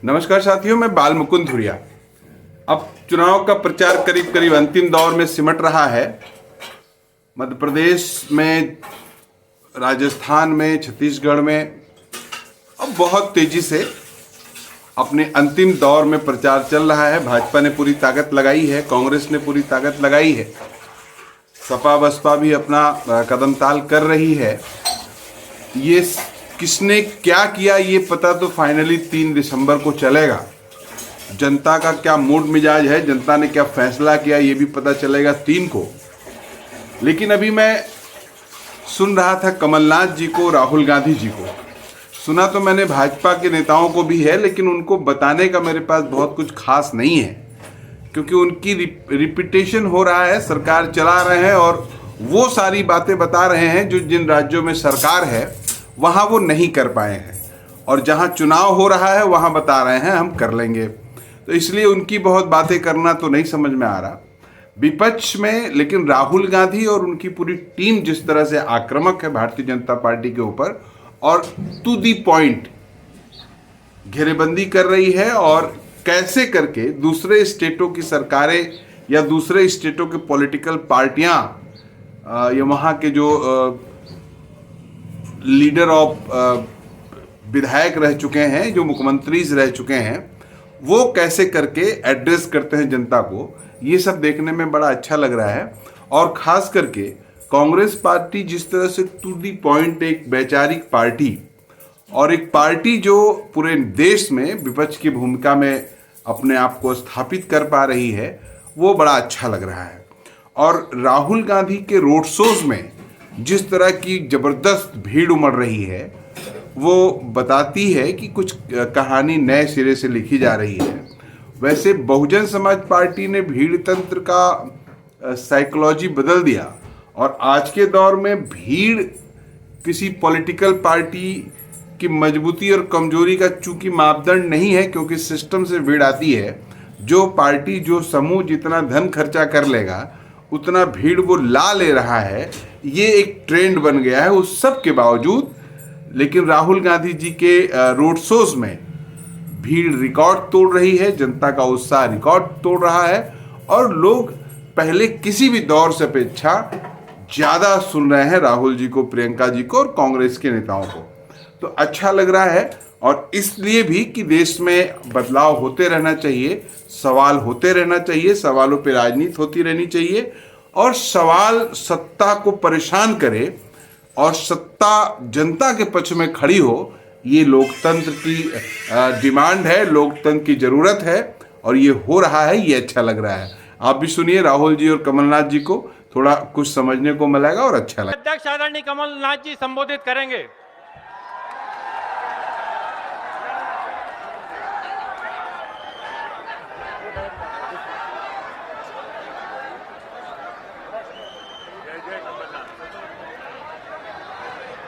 नमस्कार साथियों, मैं बाल मुकुंद धुरिया। अब चुनाव का प्रचार करीब करीब अंतिम दौर में सिमट रहा है। मध्य प्रदेश में, राजस्थान में, छत्तीसगढ़ में अब बहुत तेजी से अपने अंतिम दौर में प्रचार चल रहा है। भाजपा ने पूरी ताकत लगाई है, कांग्रेस ने पूरी ताकत लगाई है, सपा बसपा भी अपना कदम ताल कर रही है। ये किसने क्या किया ये पता तो फाइनली 3 दिसंबर को चलेगा। जनता का क्या मूड मिजाज है, जनता ने क्या फैसला किया ये भी पता चलेगा 3 को। लेकिन अभी मैं सुन रहा था कमलनाथ जी को, राहुल गांधी जी को। सुना तो मैंने भाजपा के नेताओं को भी है, लेकिन उनको बताने का मेरे पास बहुत कुछ खास नहीं है, क्योंकि उनकी रिपीटेशन हो रहा है। सरकार चला रहे हैं और वो सारी बातें बता रहे हैं जो जिन राज्यों में सरकार है वहाँ वो नहीं कर पाए हैं, और जहाँ चुनाव हो रहा है वहाँ बता रहे हैं हम कर लेंगे। तो इसलिए उनकी बहुत बातें करना तो नहीं समझ में आ रहा विपक्ष में। लेकिन राहुल गांधी और उनकी पूरी टीम जिस तरह से आक्रामक है भारतीय जनता पार्टी के ऊपर, और टू दी पॉइंट घेरेबंदी कर रही है, और कैसे करके दूसरे स्टेटों की सरकारें या दूसरे स्टेटों के पॉलिटिकल पार्टियां या वहाँ के जो लीडर ऑफ विधायक रह चुके हैं, जो मुख्यमंत्री रह चुके हैं, वो कैसे करके एड्रेस करते हैं जनता को, ये सब देखने में बड़ा अच्छा लग रहा है। और खास करके कांग्रेस पार्टी जिस तरह से टू दी पॉइंट एक वैचारिक पार्टी, और एक पार्टी जो पूरे देश में विपक्ष की भूमिका में अपने आप को स्थापित कर पा रही है, वो बड़ा अच्छा लग रहा है। और राहुल गांधी के रोड शोज में जिस तरह की जबरदस्त भीड़ उमड़ रही है, वो बताती है कि कुछ कहानी नए सिरे से लिखी जा रही है। वैसे बहुजन समाज पार्टी ने भीड़ तंत्र का साइकोलॉजी बदल दिया, और आज के दौर में भीड़ किसी पॉलिटिकल पार्टी की मजबूती और कमजोरी का चूंकि मापदंड नहीं है, क्योंकि सिस्टम से भीड़ आती है। जो पार्टी, जो समूह जितना धन खर्चा कर लेगा उतना भीड़ वो ला ले रहा है, ये एक ट्रेंड बन गया है उस सब के बावजूद। लेकिन राहुल गांधी जी के रोड शोज में भीड़ रिकॉर्ड तोड़ रही है, जनता का उत्साह रिकॉर्ड तोड़ रहा है, और लोग पहले किसी भी दौर से अपेक्षा ज्यादा सुन रहे हैं राहुल जी को, प्रियंका जी को और कांग्रेस के नेताओं को। तो अच्छा लग रहा है, और इसलिए भी कि देश में बदलाव होते रहना चाहिए, सवाल होते रहना चाहिए, सवालों पे राजनीति होती रहनी चाहिए, और सवाल सत्ता को परेशान करे और सत्ता जनता के पक्ष में खड़ी हो, ये लोकतंत्र की डिमांड है, लोकतंत्र की जरूरत है, और ये हो रहा है, ये अच्छा लग रहा है। आप भी सुनिए राहुल जी और कमलनाथ जी को, थोड़ा कुछ समझने को मिलेगा और अच्छा लगेगा। अध्यक्ष आदरणीय कमलनाथ जी संबोधित करेंगे।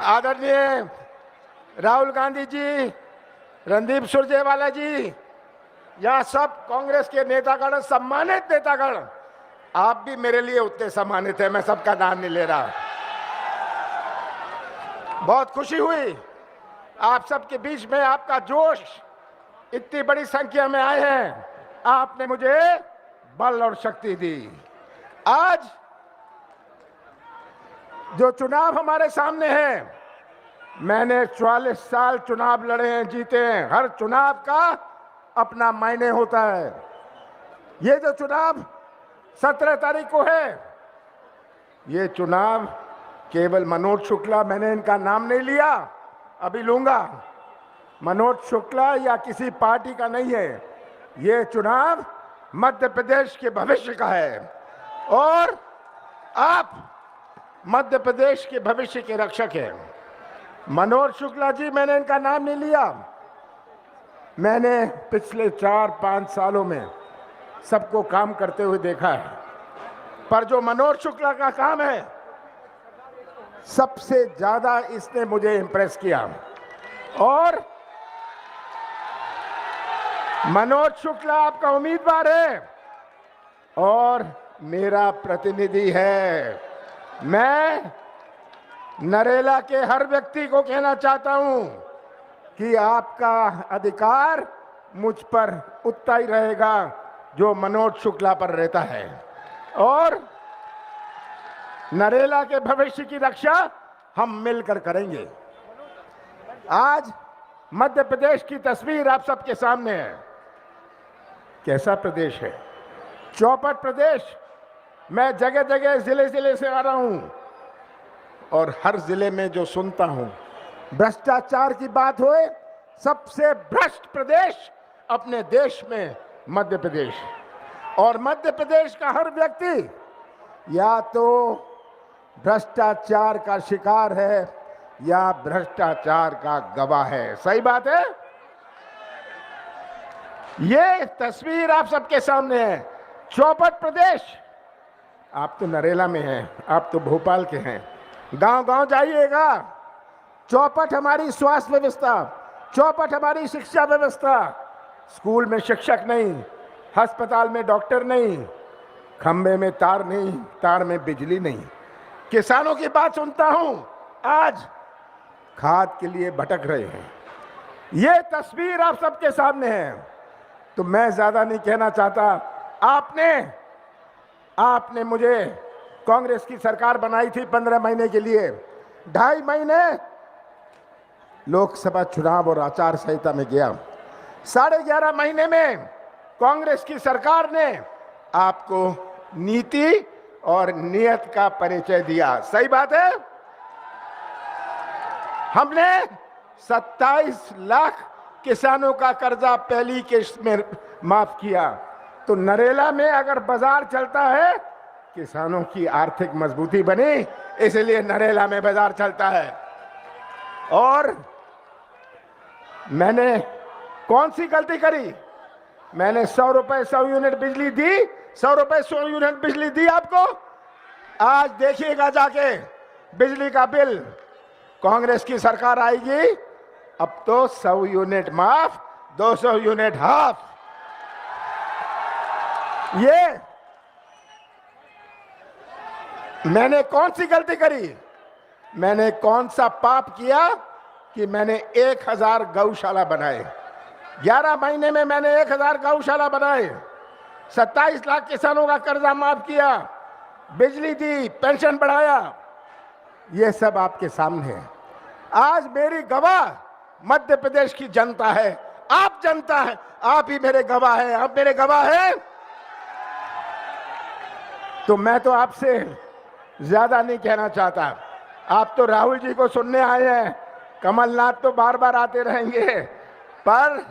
आदरणीय राहुल गांधी जी, रणदीप सुरजेवाला जी, या सब कांग्रेस के नेतागण, सम्मानित नेतागण, आप भी मेरे लिए उतने सम्मानित हैं, मैं सबका नाम नहीं ले रहा। बहुत खुशी हुई आप सबके बीच में, आपका जोश, इतनी बड़ी संख्या में आए हैं, आपने मुझे बल और शक्ति दी। आज जो चुनाव हमारे सामने है, मैंने 44 साल चुनाव लड़े हैं, जीते हैं। हर चुनाव का अपना मायने होता है। ये जो चुनाव 17 तारीख को है, ये चुनाव केवल मनोज शुक्ला, मैंने इनका नाम नहीं लिया, अभी लूंगा, मनोज शुक्ला या किसी पार्टी का नहीं है। ये चुनाव मध्य प्रदेश के भविष्य का है, और आप मध्य प्रदेश के भविष्य के रक्षक हैं। मनोज शुक्ला जी, मैंने इनका नाम नहीं लिया, मैंने पिछले 4-5 सालों में सबको काम करते हुए देखा है, पर जो मनोज शुक्ला का काम है, सबसे ज्यादा इसने मुझे इंप्रेस किया। और मनोज शुक्ला आपका उम्मीदवार है और मेरा प्रतिनिधि है। मैं नरेला के हर व्यक्ति को कहना चाहता हूं कि आपका अधिकार मुझ पर उतना ही रहेगा जो मनोज शुक्ला पर रहता है। और नरेला के भविष्य की रक्षा हम मिलकर करेंगे। आज मध्य प्रदेश की तस्वीर आप सबके सामने है। कैसा प्रदेश है? चौपट प्रदेश। मैं जगह जगह जिले जिले से आ रहा हूं और हर जिले में जो सुनता हूं, भ्रष्टाचार की बात होए, सबसे भ्रष्ट प्रदेश अपने देश में मध्य प्रदेश। और मध्य प्रदेश का हर व्यक्ति या तो भ्रष्टाचार का शिकार है या भ्रष्टाचार का गवाह है। सही बात है? ये तस्वीर आप सबके सामने है। चौपट प्रदेश। आप तो नरेला में हैं, आप तो भोपाल के हैं। गांव गांव जाइएगा। चौपट हमारी स्वास्थ्य व्यवस्था, चौपट हमारी शिक्षा व्यवस्था। स्कूल में शिक्षक नहीं, अस्पताल में डॉक्टर नहीं, खंबे में तार नहीं, तार में बिजली नहीं। किसानों की बात सुनता हूं, आज खाद के लिए भटक रहे हैं। ये तस्वीर आप सबके सामने है। तो मैं ज्यादा नहीं कहना चाहता। आपने मुझे कांग्रेस की सरकार बनाई थी 15 महीने के लिए। 2.5 महीने लोकसभा चुनाव और आचार संहिता में गया। 11.5 महीने में कांग्रेस की सरकार ने आपको नीति और नियत का परिचय दिया। सही बात है? हमने 27 लाख किसानों का कर्जा पहली किश्त में माफ किया। तो नरेला में अगर बाजार चलता है, किसानों की आर्थिक मजबूती बनी, इसलिए नरेला में बाजार चलता है। और मैंने कौन सी गलती करी? मैंने 100 रुपए 100 यूनिट बिजली दी, 100 रुपए 100 यूनिट बिजली दी आपको। आज देखिएगा जाके बिजली का बिल। कांग्रेस की सरकार आएगी, अब तो 100 यूनिट माफ, 200 यूनिट हाफ। ये मैंने कौन सी गलती करी? मैंने कौन सा पाप किया कि मैंने 1000 गौशाला बनाए? 11 महीने में मैंने 1000 गौशाला बनाए, 27 लाख किसानों का कर्जा माफ किया, बिजली दी, पेंशन बढ़ाया। ये सब आपके सामने है। आज मेरी गवाह मध्य प्रदेश की जनता है। आप जनता है, आप ही मेरे गवाह हैं। आप मेरे गवाह हैं। तो मैं तो आपसे ज्यादा नहीं कहना चाहता। आप तो राहुल जी को सुनने आए हैं, कमलनाथ तो बार बार आते रहेंगे। पर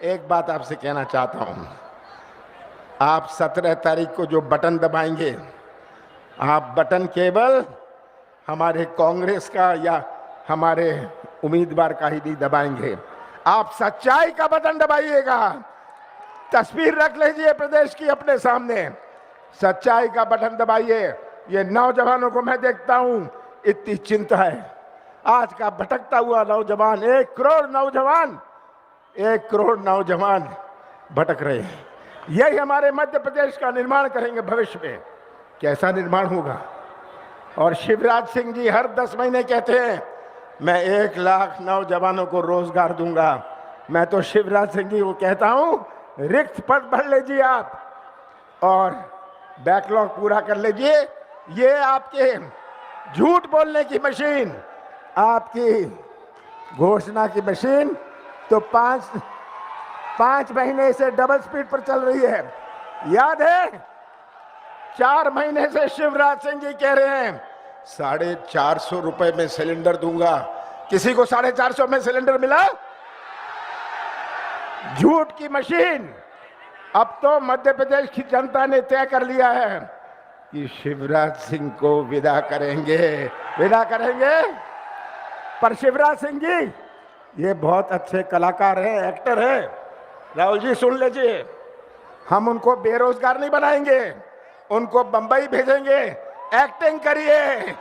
एक बात आपसे कहना चाहता हूं, आप 17 तारीख को जो बटन दबाएंगे, आप बटन केवल हमारे कांग्रेस का या हमारे उम्मीदवार का ही नहीं दबाएंगे, आप सच्चाई का बटन दबाइएगा। तस्वीर रख लीजिए प्रदेश की अपने सामने, सच्चाई का बटन दबाइए। ये नौजवानों को मैं देखता हूं, इतनी चिंता है। आज का भटकता हुआ नौजवान, 1 करोड़ नौजवान, 1 करोड़ नौजवान भटक रहे हैं। यही हमारे मध्य प्रदेश का निर्माण करेंगे भविष्य में। कैसा निर्माण होगा? और शिवराज सिंह जी हर 10 महीने कहते हैं मैं 1 लाख नौजवानों को रोजगार दूंगा। मैं तो शिवराज सिंह जी को कहता हूं, रिक्त पद भर लीजिए आप और बैकलॉग पूरा कर लीजिए। ये आपके झूठ बोलने की मशीन, आपकी घोषणा की मशीन तो 5 महीने से डबल स्पीड पर चल रही है। याद है 4 महीने से शिवराज सिंह जी कह रहे हैं 450 रुपए में सिलेंडर दूंगा। किसी को 450 में सिलेंडर मिला? झूठ की मशीन। अब तो मध्य प्रदेश की जनता ने तय कर लिया है कि शिवराज सिंह को विदा करेंगे, विदा करेंगे। पर शिवराज सिंह जी ये बहुत अच्छे कलाकार हैं, एक्टर हैं। राहुल जी सुन लीजिए, हम उनको बेरोजगार नहीं बनाएंगे, उनको बंबई भेजेंगे। एक्टिंग करिए,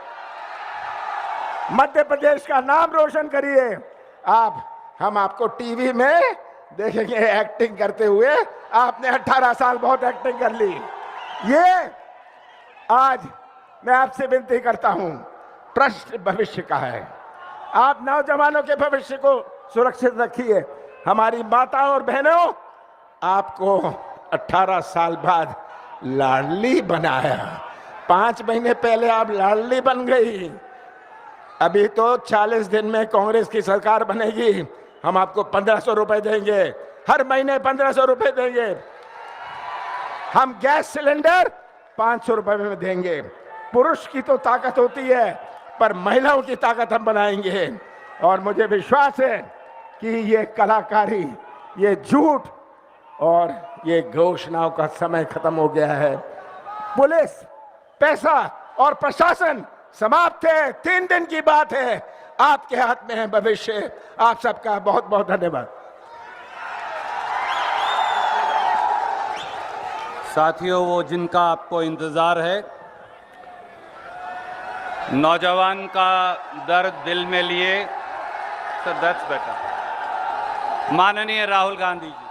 मध्य प्रदेश का नाम रोशन करिए। हम आपको टीवी में देखेंगे एक्टिंग करते हुए। आपने 18 साल बहुत एक्टिंग कर ली। ये आज मैं आपसे विनती करता हूं, प्रश्न भविष्य का है। आप नौजवानों के भविष्य को सुरक्षित रखिए। हमारी माताओं और बहनों, आपको 18 साल बाद लाडली बनाया। 5 महीने पहले आप लाडली बन गई, अभी तो 40 दिन में कांग्रेस की सरकार बनेगी, हम आपको 1500 रुपए देंगे, हर महीने 1500 रुपए देंगे। हम गैस सिलेंडर 500 रुपए में देंगे। पुरुष की तो ताकत होती है, पर महिलाओं की ताकत हम बनाएंगे। और मुझे विश्वास है कि ये कलाकारी, ये झूठ और ये घोषणाओं का समय खत्म हो गया है। पुलिस, पैसा और प्रशासन समाप्त है। 3 दिन की बात है, आपके हाथ में है भविष्य। आप सबका बहुत बहुत धन्यवाद। साथियों, वो जिनका आपको इंतजार है, नौजवान का दर्द दिल में लिए, सर दर्द बेटा, माननीय राहुल गांधी जी।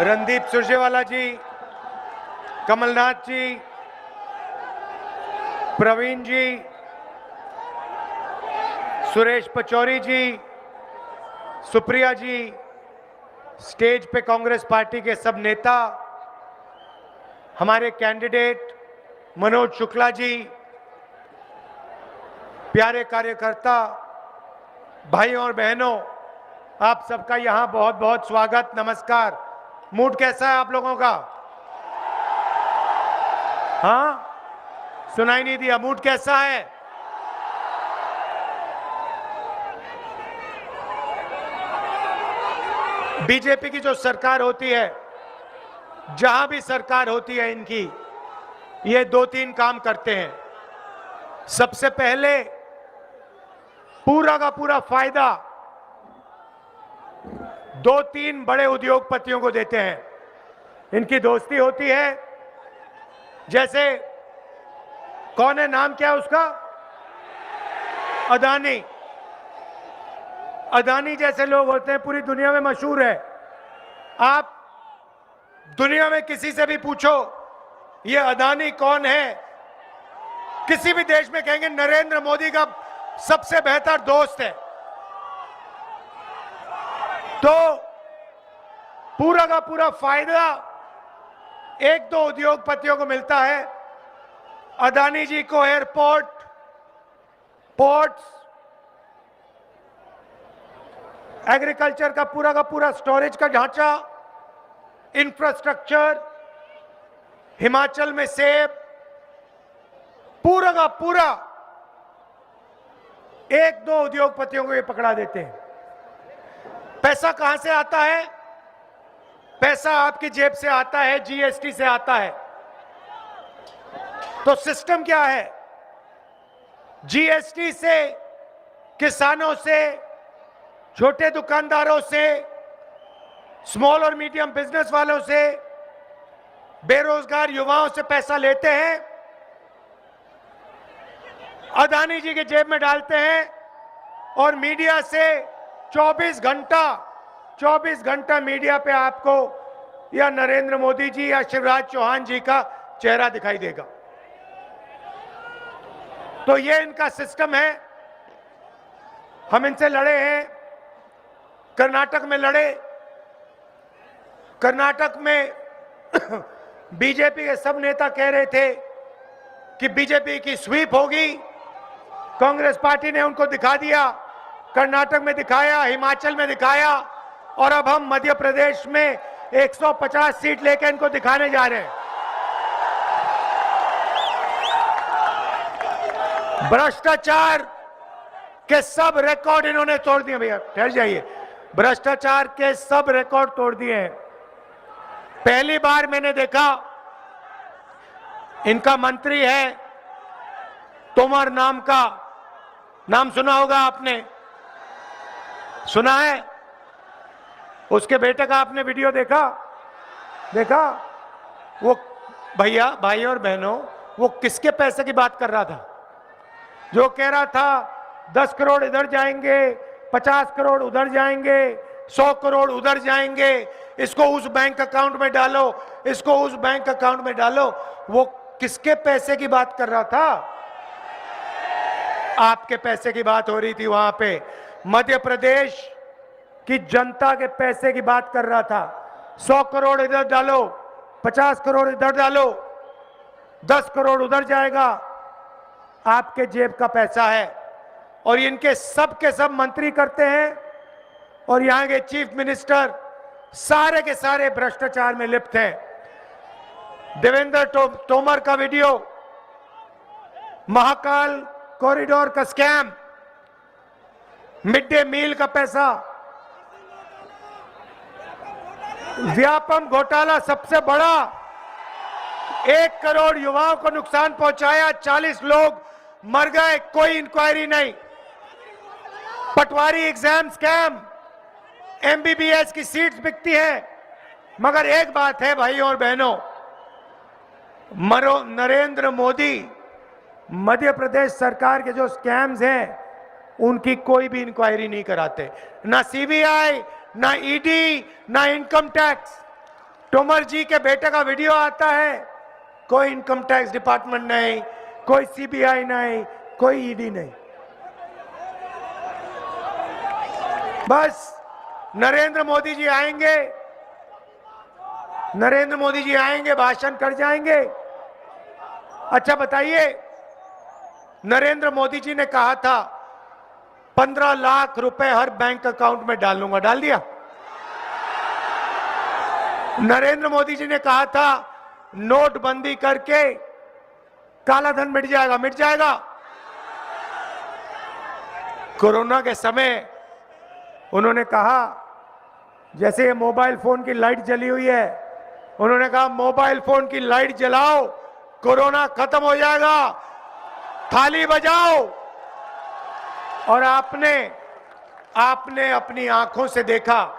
रणदीप सुरजेवाला जी, कमलनाथ जी, प्रवीण जी, सुरेश पचौरी जी, सुप्रिया जी, स्टेज पे कांग्रेस पार्टी के सब नेता, हमारे कैंडिडेट मनोज शुक्ला जी, प्यारे कार्यकर्ता, भाइयों और बहनों, आप सबका यहां बहुत बहुत स्वागत, नमस्कार। मूड कैसा है आप लोगों का? हाँ, सुनाई नहीं दिया। मूड कैसा है? बीजेपी की जो सरकार होती है, जहां भी सरकार होती है इनकी, ये 2-3 काम करते हैं। सबसे पहले पूरा का पूरा फायदा 2-3 बड़े उद्योगपतियों को देते हैं। इनकी दोस्ती होती है, जैसे कौन है, नाम क्या है उसका? अदानी। अदानी जैसे लोग होते हैं, पूरी दुनिया में मशहूर है। आप दुनिया में किसी से भी पूछो ये अदानी कौन है, किसी भी देश में कहेंगे नरेंद्र मोदी का सबसे बेहतर दोस्त है। तो पूरा का पूरा फायदा 1-2 उद्योगपतियों को मिलता है। अदानी जी को एयरपोर्ट, पोर्ट्स, एग्रीकल्चर का पूरा स्टोरेज का ढांचा, इंफ्रास्ट्रक्चर, हिमाचल में सेब, पूरा का पूरा 1-2 उद्योगपतियों को ये पकड़ा देते हैं। पैसा कहां से आता है? पैसा आपकी जेब से आता है, जीएसटी से आता है। तो सिस्टम क्या है? जीएसटी से, किसानों से, छोटे दुकानदारों से, स्मॉल और मीडियम बिजनेस वालों से, बेरोजगार युवाओं से पैसा लेते हैं, अदानी जी की जेब में डालते हैं और मीडिया से 24 घंटा मीडिया पे आपको या नरेंद्र मोदी जी या शिवराज चौहान जी का चेहरा दिखाई देगा। तो ये इनका सिस्टम है। हम इनसे लड़े हैं, कर्नाटक में लड़े। कर्नाटक में बीजेपी के सब नेता कह रहे थे कि बीजेपी की स्वीप होगी। कांग्रेस पार्टी ने उनको दिखा दिया, कर्नाटक में दिखाया, हिमाचल में दिखाया, और अब हम मध्य प्रदेश में 150 सीट लेकर इनको दिखाने जा रहे हैं। भ्रष्टाचार के सब रिकॉर्ड इन्होंने तोड़ दिए। भैया ठहर जाइए। भ्रष्टाचार के सब रिकॉर्ड तोड़ दिए हैं। पहली बार मैंने देखा, इनका मंत्री है तोमर नाम का, नाम सुना होगा आपने, सुना है? उसके बेटे का आपने वीडियो देखा? वो भैया, भाई और बहनों, वो किसके पैसे की बात कर रहा था? जो कह रहा था 10 करोड़ इधर जाएंगे, 50 करोड़ उधर जाएंगे, 100 करोड़ उधर जाएंगे, इसको उस बैंक अकाउंट में डालो, इसको उस बैंक अकाउंट में डालो। वो किसके पैसे की बात कर रहा था? आपके पैसे की बात हो रही थी वहां पे। मध्य प्रदेश की जनता के पैसे की बात कर रहा था। 100 करोड़ इधर डालो, 50 करोड़ इधर डालो, 10 करोड़ उधर जाएगा, आपके जेब का पैसा है। और इनके सब के सब मंत्री करते हैं और यहां के चीफ मिनिस्टर सारे के सारे भ्रष्टाचार में लिप्त हैं। देवेंद्र तोमर का वीडियो, महाकाल कॉरिडोर का स्कैम, मिड डे मील का पैसा, व्यापम घोटाला सबसे बड़ा, 1 करोड़ युवाओं को नुकसान पहुंचाया, 40 लोग मर गए, कोई इंक्वायरी नहीं। पटवारी एग्जाम स्कैम, एमबीबीएस की सीट्स बिकती हैं। मगर एक बात है भाई और बहनों, नरेंद्र मोदी मध्य प्रदेश सरकार के जो स्कैम्स हैं उनकी कोई भी इंक्वायरी नहीं कराते, ना सीबीआई, ना ईडी, ना इनकम टैक्स। तोमर जी के बेटे का वीडियो आता है, कोई इनकम टैक्स डिपार्टमेंट नहीं, कोई सीबीआई नहीं, कोई ईडी नहीं। बस नरेंद्र मोदी जी आएंगे, नरेंद्र मोदी जी आएंगे, भाषण कर जाएंगे। अच्छा बताइए, नरेंद्र मोदी जी ने कहा था 15 लाख रुपए हर बैंक अकाउंट में डालूंगा, डाल दिया? नरेंद्र मोदी जी ने कहा था नोटबंदी करके काला धन मिट जाएगा, मिट जाएगा? कोरोना के समय उन्होंने कहा, जैसे ये मोबाइल फोन की लाइट जली हुई है, उन्होंने कहा मोबाइल फोन की लाइट जलाओ, कोरोना खत्म हो जाएगा, थाली बजाओ। और आपने अपनी आंखों से देखा,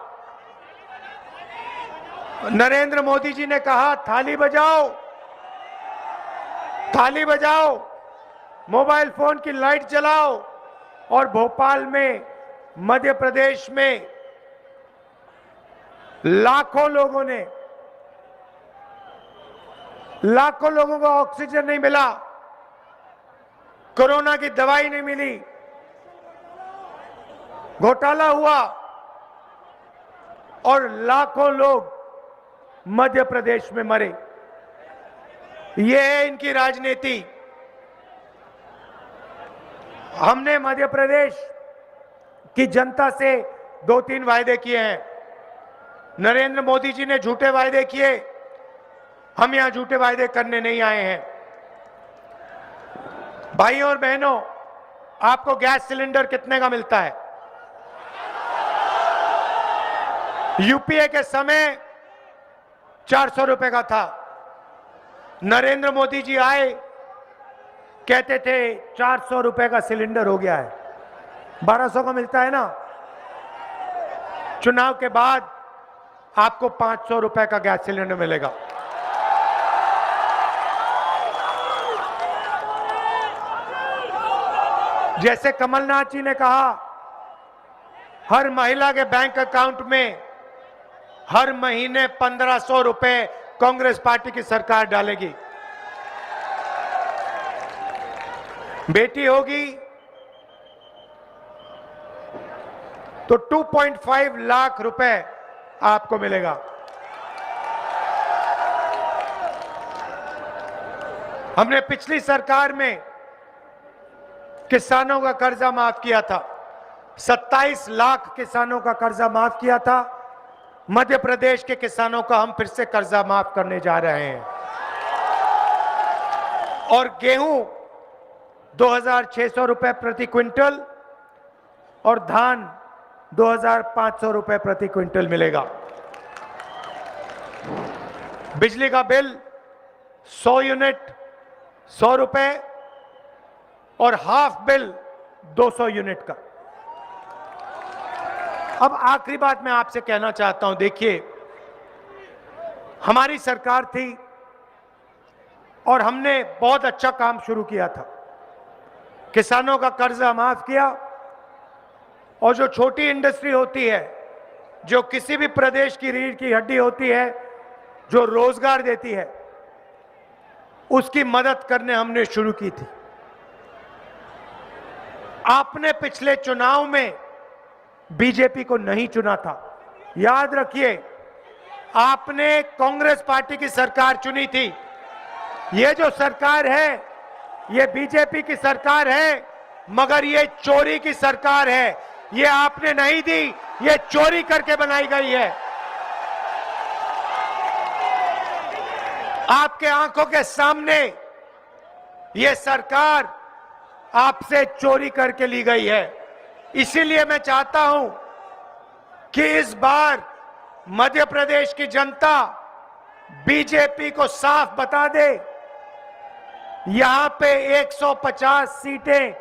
नरेंद्र मोदी जी ने कहा थाली बजाओ, थाली बजाओ, मोबाइल फोन की लाइट जलाओ। और भोपाल में, मध्य प्रदेश में लाखों लोगों को ऑक्सीजन नहीं मिला, कोरोना की दवाई नहीं मिली, घोटाला हुआ और लाखों लोग मध्य प्रदेश में मरे। ये है इनकी राजनीति। हमने मध्य प्रदेश की जनता से 2-3 वायदे किए हैं। नरेंद्र मोदी जी ने झूठे वायदे किए, हम यहां झूठे वायदे करने नहीं आए हैं। भाइयों और बहनों, आपको गैस सिलेंडर कितने का मिलता है? यूपीए के समय 400 रुपए का था। नरेंद्र मोदी जी आए, कहते थे 400 रुपए का सिलेंडर हो गया है, 1200 का मिलता है ना। चुनाव के बाद आपको 500 रुपए का गैस सिलेंडर मिलेगा। जैसे कमलनाथ जी ने कहा, हर महिला के बैंक अकाउंट में हर महीने 1500 रुपए कांग्रेस पार्टी की सरकार डालेगी। बेटी होगी तो 2.5 लाख रुपए आपको मिलेगा। हमने पिछली सरकार में किसानों का कर्जा माफ किया था, 27 लाख किसानों का कर्जा माफ किया था। मध्य प्रदेश के किसानों का हम फिर से कर्जा माफ करने जा रहे हैं। और गेहूं 2600 रुपए प्रति क्विंटल और धान 2500 रुपए प्रति क्विंटल मिलेगा। बिजली का बिल 100 यूनिट 100 रुपए और हाफ बिल 200 यूनिट का। अब आखिरी बात मैं आपसे कहना चाहता हूं, देखिए, हमारी सरकार थी और हमने बहुत अच्छा काम शुरू किया था। किसानों का कर्जा माफ किया और जो छोटी इंडस्ट्री होती है जो किसी भी प्रदेश की रीढ़ की हड्डी होती है, जो रोजगार देती है, उसकी मदद करने हमने शुरू की थी। आपने पिछले चुनाव में बीजेपी को नहीं चुना था, याद रखिए, आपने कांग्रेस पार्टी की सरकार चुनी थी। ये जो सरकार है, ये बीजेपी की सरकार है, मगर ये चोरी की सरकार है। ये आपने नहीं दी, ये चोरी करके बनाई गई है। आपके आंखों के सामने ये सरकार आपसे चोरी करके ली गई है। इसीलिए मैं चाहता हूं कि इस बार मध्य प्रदेश की जनता बीजेपी को साफ बता दे, यहां पे 150 सीटें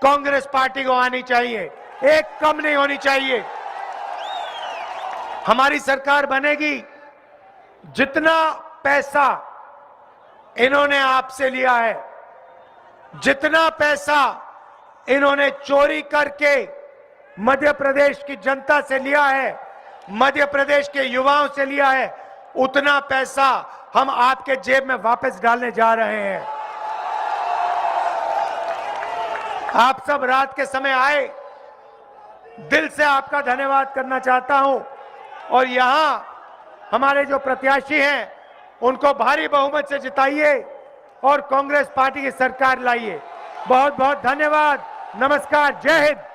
कांग्रेस पार्टी को आनी चाहिए, एक कम नहीं होनी चाहिए। हमारी सरकार बनेगी। जितना पैसा इन्होंने आपसे लिया है, जितना पैसा इन्होंने चोरी करके मध्य प्रदेश की जनता से लिया है, मध्य प्रदेश के युवाओं से लिया है, उतना पैसा हम आपके जेब में वापस डालने जा रहे हैं। आप सब रात के समय आए, दिल से आपका धन्यवाद करना चाहता हूं। और यहां हमारे जो प्रत्याशी हैं, उनको भारी बहुमत से जिताइए और कांग्रेस पार्टी की सरकार लाइए। बहुत बहुत धन्यवाद। नमस्कार। जय हिंद।